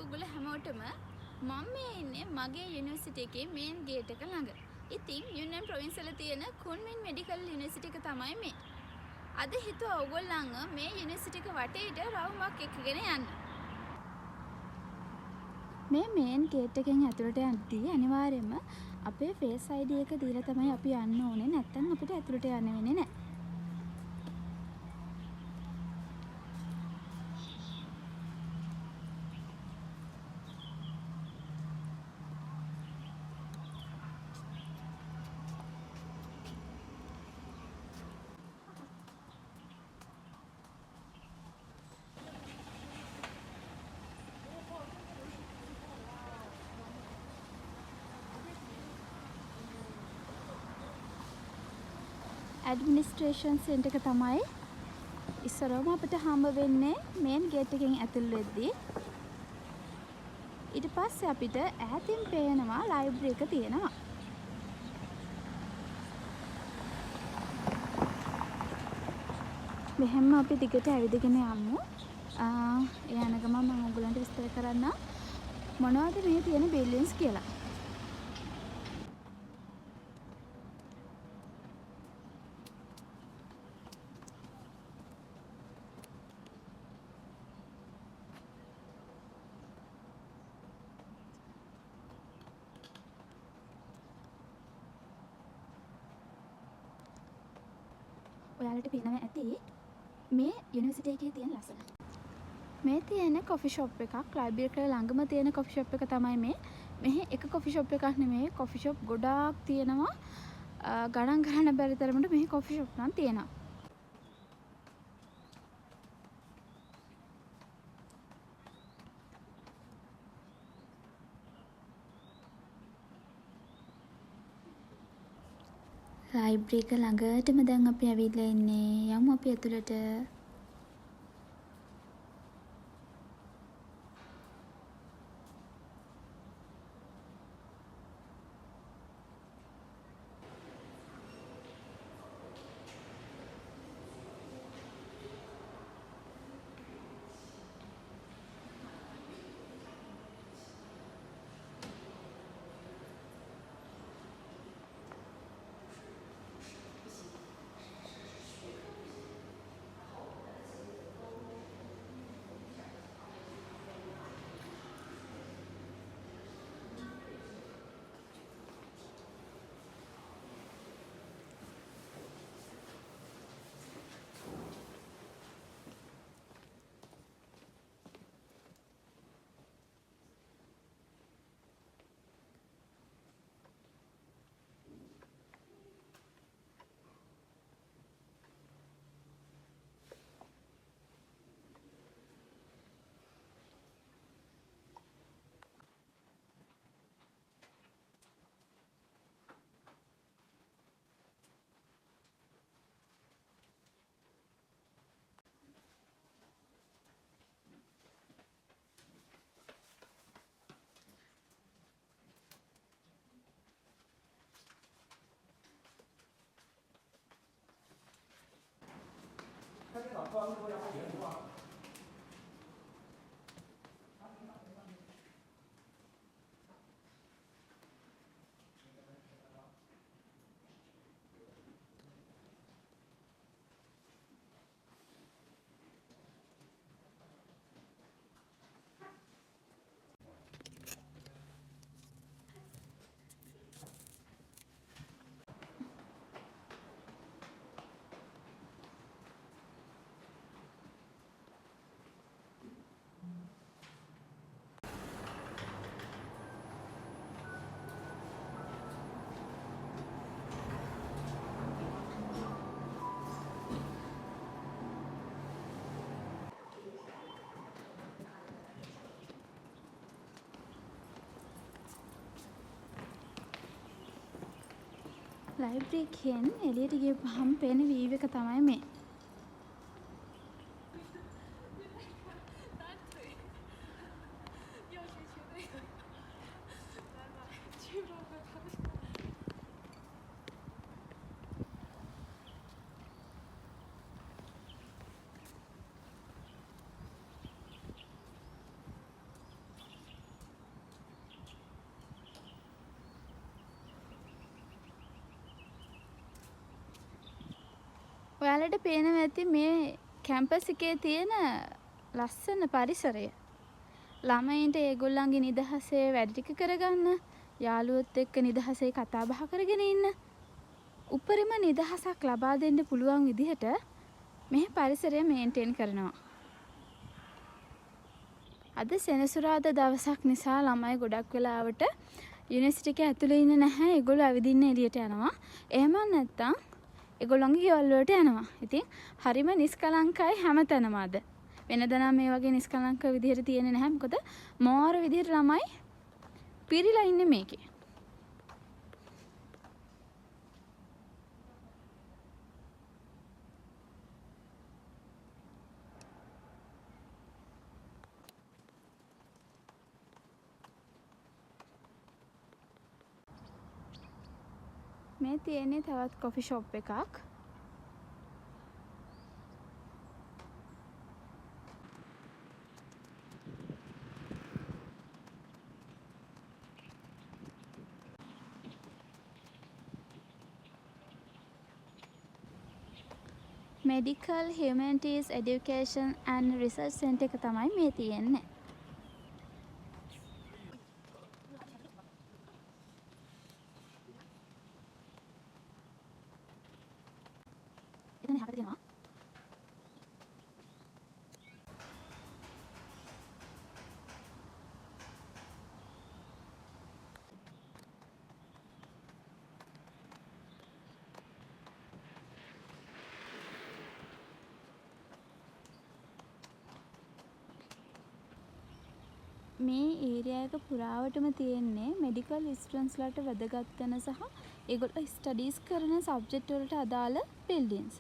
ඔයගොල්ලෝ හැමෝටම මම මේ ඉන්නේ මගේ යුනිවර්සිටි එකේ මේන් ගේට් එක ළඟ. ඉතින් යුනියන් ප්‍රොවින්ස් වල තියෙන කුන්මින් මෙඩිකල් යුනිවර්සිටි එක තමයි මේ. අද හිතුවා ඔයගොල්ලන්ව මේ යුනිවර්සිටි එක වටේට රවුමක් එක්කගෙන යන්න. මේ මේන් ගේට් එකෙන් ඇතුළට යද්දී අනිවාර්යයෙන්ම අපේ ෆේස් ID එක දීලා තමයි අපි යන්න ඕනේ. නැත්නම් අපිට ඇතුළට යන්න වෙන්නේ නැහැ. ඇඩ්මිනිස්ට්‍රේෂන් සෙන්ටර් එක තමයි ඉස්සරවම අපිට හම්බ වෙන්නේ මේන් ගේට් එකෙන් ඇතුල් වෙද්දී. ඊට පස්සේ අපිට ඈතින් පේනවා ලයිබ්‍රරි එක තියෙනවා. මෙහෙම අපි දිගට ඇවිදගෙන යමු. ඒ යන ගමන් මම ඔයගලන්ට විස්තර කරන්නම් මොනවද මේ තියෙන බිල්ඩින්ග්ස් කියලා. ඔයාලට පේනවා ඇති මේ යුනිවර්සිටි එකේ තියෙන ලස්සන. මේ තියෙන කොෆි ෂොප් එකක් ලයිබ්‍රරි එක ළඟම තියෙන කොෆි ෂොප් එක තමයි මේ. මෙහි එක කොෆි ෂොප් එකක් නෙමෙයි කොෆි ෂොප් ගොඩාක් තියෙනවා. ගණන් ගන්න බැරි තරමට මෙහි කොෆි ෂොප් නම් තියෙනවා. ලයිබ්‍රරි එක ළඟටම දැන් අපි ඇවිල්ලා ඉන්නේ. යමු අපි ඇතුළට. ලයිබ්‍රරි එකෙන් එළියට ගියපුවහම පේන වීව් එක තමයි මේ. ඔයාලට පේනවා ඇති මේ කැම්පස් එකේ තියෙන ලස්සන පරිසරය. ළමයින්ට ඒගොල්ලන්ගේ නිදහසේ වැඩ ටික කරගන්න, යාළුවොත් එක්ක නිදහසේ කතා බහ කරගෙන ඉන්න. උපරිම නිදහසක් ලබා දෙන්න පුළුවන් විදිහට මේ පරිසරය මේන්ටේන් කරනවා. අද සෙනසුරාදා දවසක් නිසා ළමයි ගොඩක් වෙලාවට යුනිවර්සිටි එක ඇතුලේ ඉන්නේ නැහැ. ඒගොල්ලෝ ඇවිදින්න එළියට යනවා. එහෙම නැත්නම් ඒගොල්ලන්ගේ ගෙවල් වලට යනවා. ඉතින් හරිම නිස්කලංකයි හැමතැනම අද. වෙනදා නම් මේ වගේ නිස්කලංක විදිහට තියෙන්නේ නැහැ. මොකද මාර විදිහට ළමයි පිරීලා ඉන්නේ මේකේ. මේ තියෙන්නේ තවත් කොෆි ෂොප් එකක්. Medical Humanities Education and Research Center එක තමයි මේ තියෙන්නේ. එතන යහකට තියෙනවා. මේ ඒරියා එක පුරාවටම තියෙන්නේ මෙඩිකල් ස්ටුඩන්ට්ස්ලාට වැදගත් වෙන සහ ඒගොල්ලෝ ස්ටඩීස් කරන සබ්ජෙක්ට් වලට අදාළ බිල්ඩින්ග්ස්.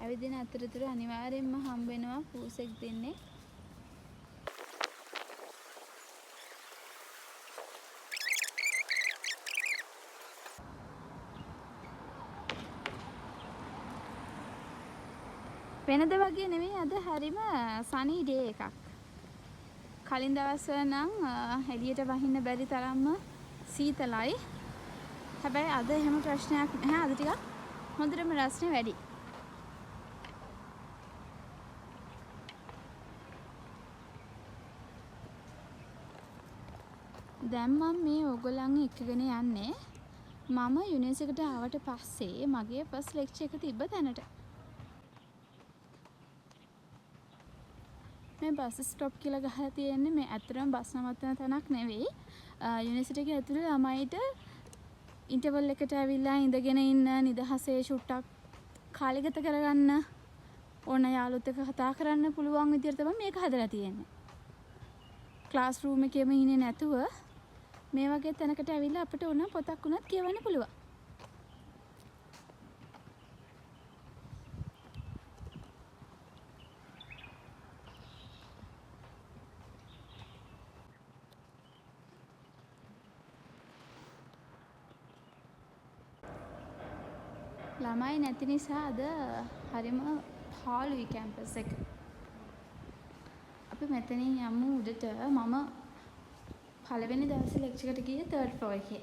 ඇවිදින අතරතුර අනිවාර්යෙන්ම හම්බ වෙනවා පූසෙක් දෙන්නේ. වෙනද වගේ නෙමෙයි අද හරිම සනී ඩේ එකක්. කලින් දවස්වල නම් එළියට වහින්න බැරි තරම්ම සීතලයි. හැබැයි අද එහෙම ප්‍රශ්නයක් නැහැ. අද ටිකක් හොඳටම රස්නේ වැඩි. දැන් මම මේ ඕගොල්ලන් එක්කගෙන යන්නේ මම යුනිවර්සිටියට ආවට පස්සේ මගේ ෆස්ට් ලෙක්චර් එක තිබ්බ තැනට. මේ බස් ස්ටොප් කියලා ගහලා තියෙන්නේ මේ ඇත්තටම බස් නවත්තන තැනක් නෙවෙයි. යුනිවර්සිටි එකේ ඇතුලේ ළමයිට ඉන්ටර්වල් එකට ඇවිල්ලා ඉඳගෙන ඉන්න නිදහසේ ෂුට්ටක් කාලය ගත කරගන්න ඕන යාළුවොත් එක්ක කතා කරන්න පුළුවන් විදිහට තමයි මේක හදලා තියෙන්නේ. ක්ලාස් රූම් එකේම ඉන්නේ නැතුව මේ වගේ තැනකට ඇවිල්ලා අපිට ඕන පොතක් උනත් කියවන්න පුළුවන්. ළමයි නැති නිසා අද හරිම පාළුයි කැම්පස් එක. අපි මෙතනින් යමු උඩට. මම පළවෙනි දවසේ ලෙක්චර් එකට ගියේ 3rd floor එකේ.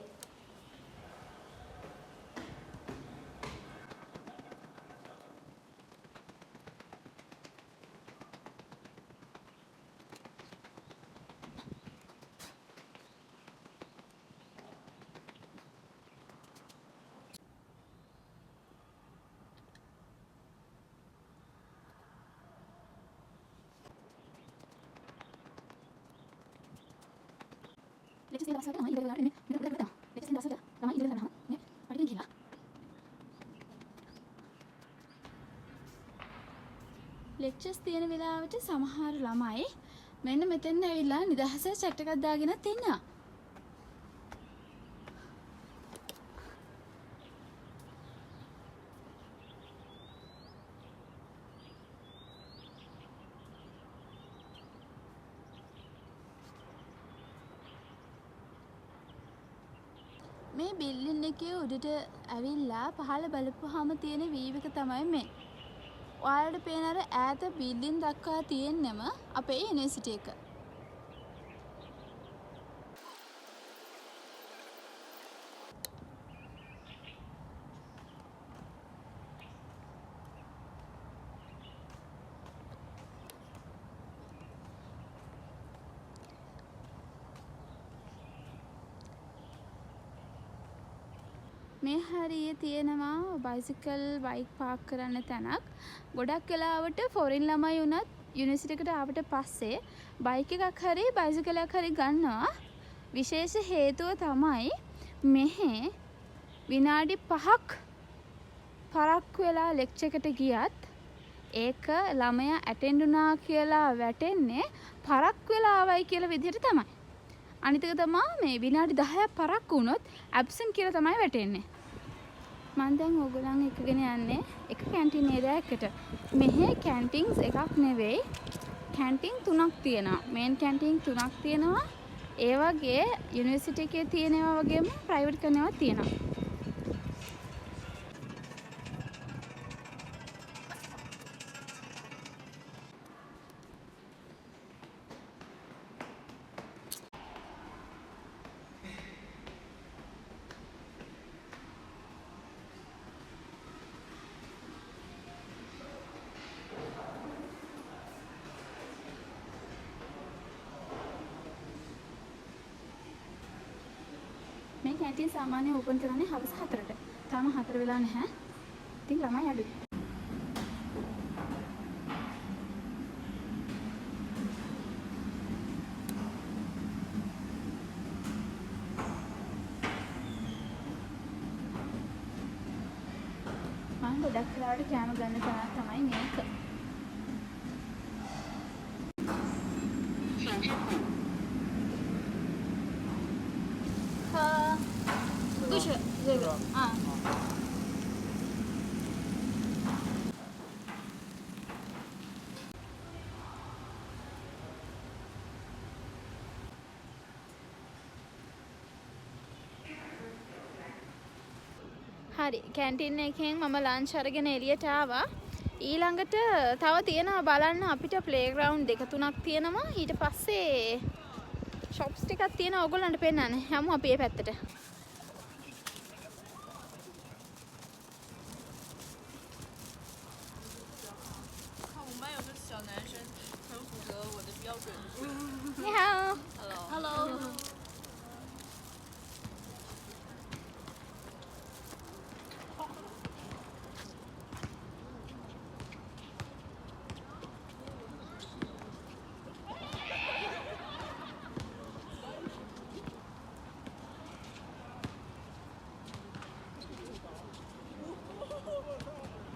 ලෙක්චර්ස් තියෙන වෙලාවට සමහර ළමයි මෙන්න මෙතෙන් ඇවිල්ලා නිදහසේ චැට් එකක් දාගෙනත් ඉන්නවා. මේ බිල්ඩින් එකේ උඩට ඇවිල්ලා පහළ බලපුවාම තියෙන වීව් එක තමයි මේ. ඔයාලට පේන අර ඈත බිල්ඩින් දක්වා තියෙන්නම අපේ යුනිවර්සිටි එක. මේ හරියේ තියෙනවා බයිසිකල් බයික් පාක් කරන්න තැනක්. ගොඩක් වෙලාවට ෆොරින් ළමයි වුණත් යුනිවර්සිටි එකට ආවට පස්සේ බයික් එකක් හරි බයිසිකලයක් හරි ගන්නවා. විශේෂ හේතුව තමයි මෙහි විනාඩි 5ක් පරක්කු වෙලා ලෙක්චර් එකට ගියත් ඒක ළමයා ඇටෙන්ඩ් වුණා කියලා වැටෙන්නේ පරක්කු වෙලා ආවයි කියලා විදිහට තමයි. අනිත් එක තමයි මේ විනාඩි 10ක් පරක්කු වුණොත් ඇබ්සන්ට් කියලා තමයි වැටෙන්නේ. මම දැන් ඕගොල්ලන් එක්කගෙන යන්නේ එක කැන්ටින් ඒරියා එකකට. මෙහි කැන්ටින්ස් එකක් නෙවෙයි කැන්ටින් 3ක් තියෙනවා. මේන් කැන්ටින් 3ක් තියෙනවා. ඒ වගේ යුනිවර්සිටි එකේ තියෙනවා වගේම ප්‍රයිවට් කරනවත් තියෙනවා. මේ කැන්ටින් සාමාන්‍යයෙන් ඕපන් කරන්නේ හවස 4ට. තාම 4 වෙලා නැහැ. ඉතින් ළමයි අඩුයි. මම ගොඩක් වෙලාවට කෑම ගන්න තැනක් තමයි මේක. හරි කැන්ටින් එකෙන් මම ලන්ච් අරගෙන එළියට ආවා. ඊළඟට තව තියෙනවා බලන්න අපිට ප්ලේග්‍රවුන්ඩ් දෙක තුනක් තියෙනවා. ඊට පස්සේ ෂොප්ස් ටිකක් තියෙනවා ඕගොල්ලන්ට පෙන්නන්න. යමු අපි මේ පැත්තට.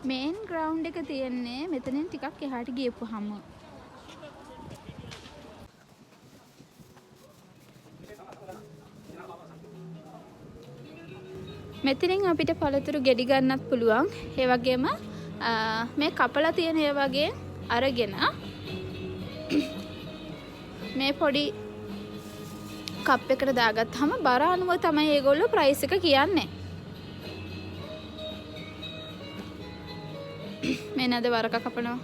මේන් ග්‍රවුන්ඩ් එක තියෙන්නේ මෙතනින් ටිකක් එහාට ගියපුවාම. මෙතනින් අපිට පළතුරු ගෙඩි ගන්නත් පුළුවන්. ඒ වගේම මේ කපලා තියෙන ඒ වගේ අරගෙන මේ පොඩි කප් එකකට දාගත්තාම බර අනුව තමයි ඒගොල්ලෝ ප්‍රයිස් එක කියන්නේ. මේ නේද වරක කපනවා.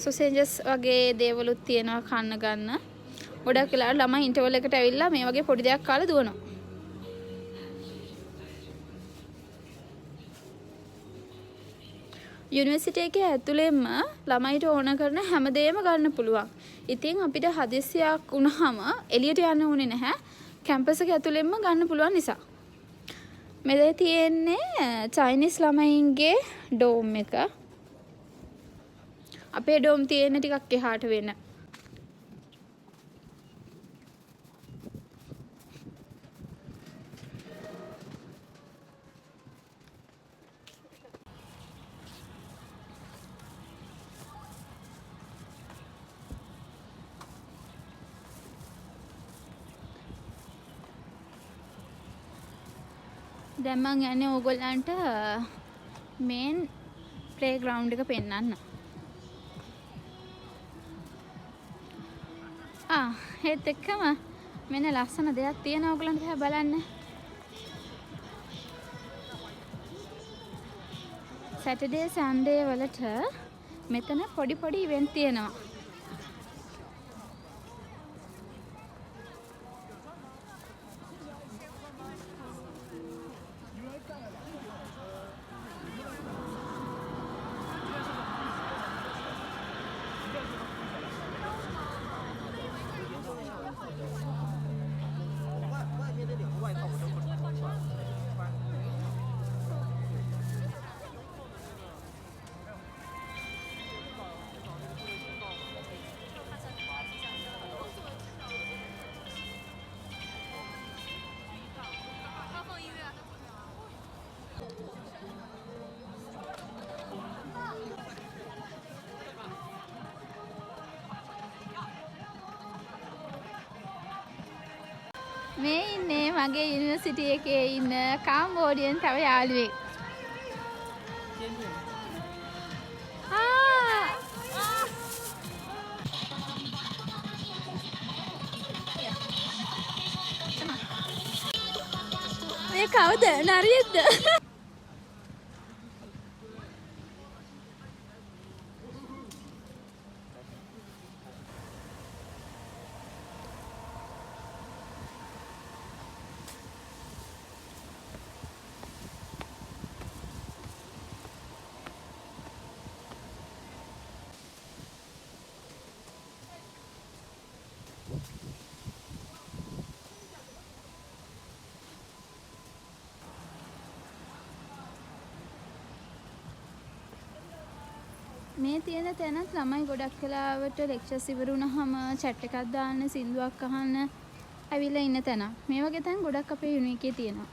සොසේජස් වගේ දේවලුත් තියෙනවා කන්න ගන්න. ගොඩක් වෙලාවට ළමයි ඉන්ටර්වල් එකට ඇවිල්ලා මේ වගේ පොඩි දෙයක් කාලා දුවනවා. යුනිවර්සිටි එකේ ඇතුළෙන්ම ළමයිට ඕන කරන හැමදේම ගන්න පුළුවන්. ඉතින් අපිට හදිස්සියක් වුණාම එළියට යන්න ඕනේ නැහැ. කැම්පස් එක ඇතුළෙන්ම ගන්න පුළුවන් නිසා. මෙතන තියෙන්නේ චයිනීස් ළමයින්ගේ ඩෝම් එක. අපේ ඩෝම් තියෙන ටිකක් එහාට වෙන. දැන් මම යන්නේ ඕගොල්ලන්ට මේන් ප්ලේග්‍රවුන්ඩ් එක පෙන්නන්න. ඒත් එක්කම මෙන්න ලස්සන දෙයක් තියෙනවා ඕගොල්ලන්ට දිහා බලන්න. සැටර්ඩේ සන්ඩේ වලට මෙතන පොඩි පොඩි ඉවෙන්ට් තියෙනවා. මේ ඉන්නේ මගේ යුනිවර්සිටි එකේ ඉන්න කාම්බෝඩියන් තව යාළුවෙක්. මේ කවුද? නරියෙක්ද? මේ තියෙන තැනත් ළමයි ගොඩක් වෙලාවට ලෙක්චර්ස් ඉවර වුණාම chat එකක් දාන්න සින්දුවක් අහන්න ඇවිල්ලා ඉන්න තැන. මේ වගේ තැන් ගොඩක් අපේ යුනි එකේ තියෙනවා.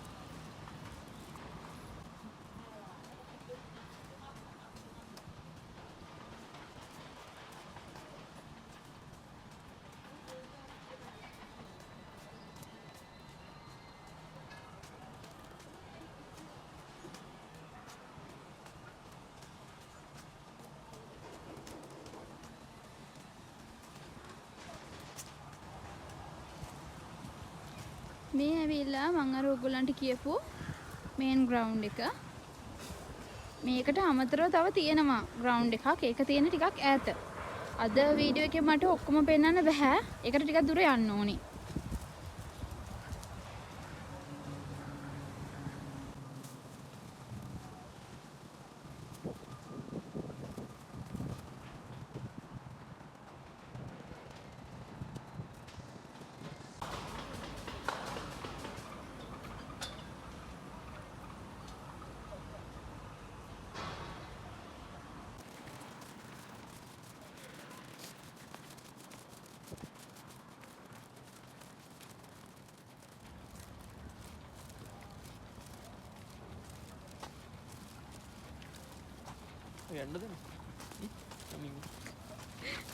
මේ ඇවිල්ලා මම අර ඔයගොල්ලන්ට කියපු මේන් ග්‍රවුන්ඩ් එක. මේකට අමතරව තව තියෙනවා ග්‍රවුන්ඩ් එකක්. ඒක තියෙන ටිකක් ඈත. අද වීඩියෝ එකේ මට ඔක්කොම පෙන්වන්න බෑ. ඒකට ටිකක් දුර යන්න ඕනි.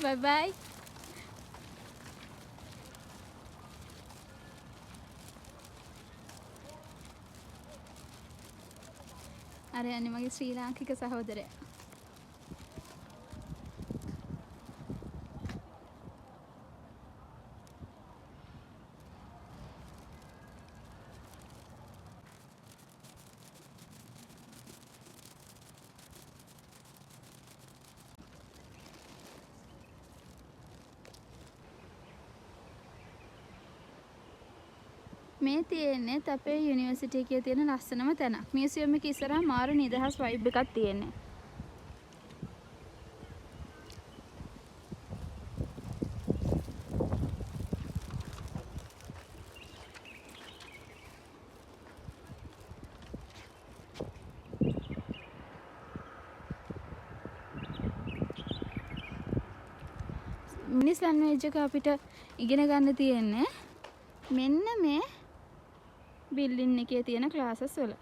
Bye bye. අර යන්නේ මගේ ශ්‍රී ලාංකික සහෝදරයා. මේ තියෙන්නේ අපේ යුනිවර්සිටි එකේ තියෙන ලස්සනම තැනක්. මියුසියම් එක ඉස්සරහා මාර නිදහස් වයිබ් එකක් තියෙන්නේ. මිනිස් ලැන්ග්වේජ් එක අපිට ඉගෙන ගන්න තියෙන්නේ මෙන්න මේ බිල්ඩින් එකේ තියෙන ක්ලාසස් වල.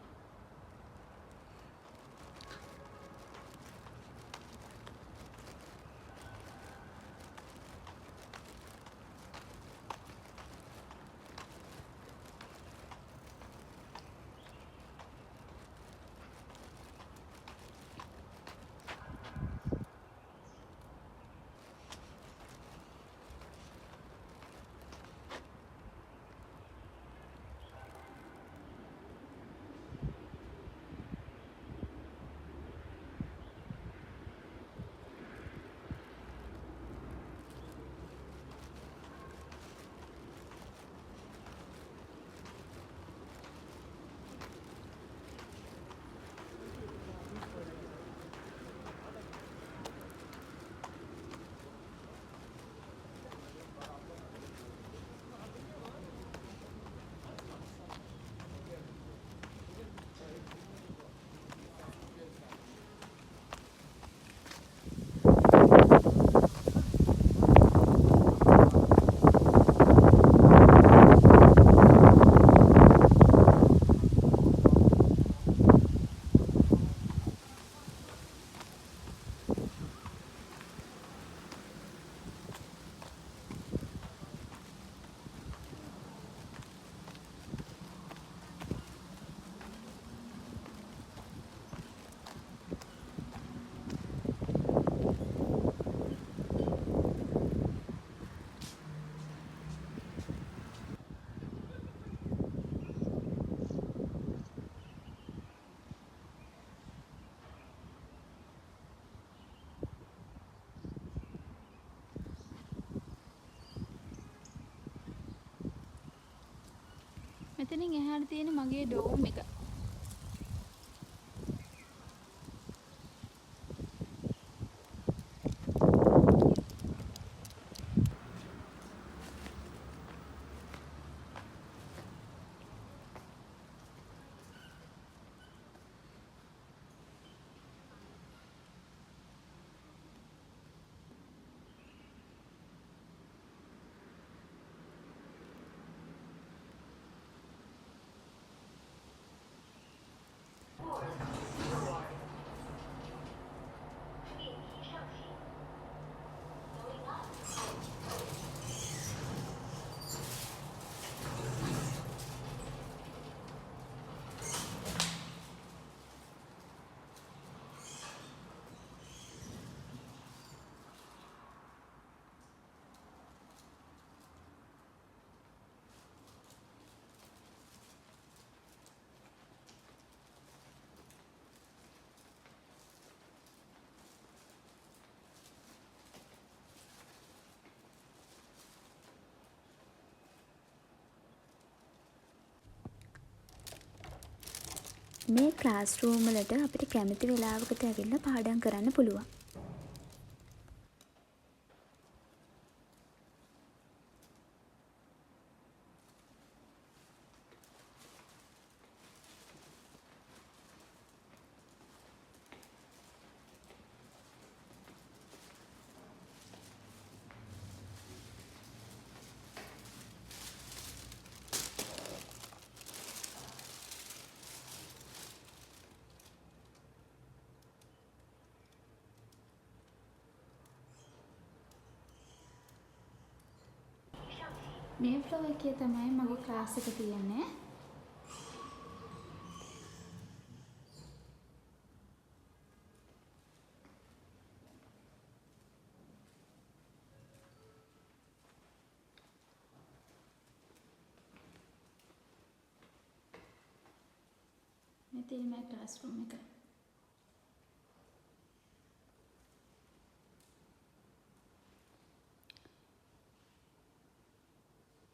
මෙතනින් එහාට තියෙන මගේ ඩෝම් එක. මේ ක්ලාස් රූම් වලට අපිට කැමති වෙලාවකට ඇවිල්ලා පාඩම් කරන්න පුළුවන්. මේ ෆ්ලෝ එකේ තමයි මගේ ක්ලාස් එක තියෙන්නේ. මේ තියෙන මගේ ක්ලාස් රූම් එක.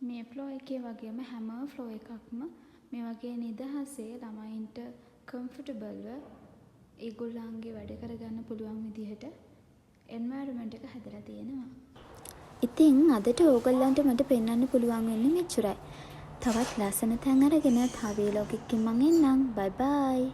මේ ෆ්ලෝ එකේ වගේම හැම ෆ්ලෝ එකක්ම මේ වගේ නිදහසේ ළමයින්ට කම්ෆර්ටබල්ව ඒගොල්ලන්ගේ වැඩ කරගන්න පුළුවන් විදිහට එන්වයරන්මන්ට් එක හදලා තියෙනවා. ඉතින් අදට ඕගොල්ලන්ට මට පෙන්වන්න පුළුවන් වෙන්නේ මෙච්චරයි. තවත් ලස්සන තැන් අරගෙන තව වීලොග් එකකින් මම එන්නම්. බයි බයි.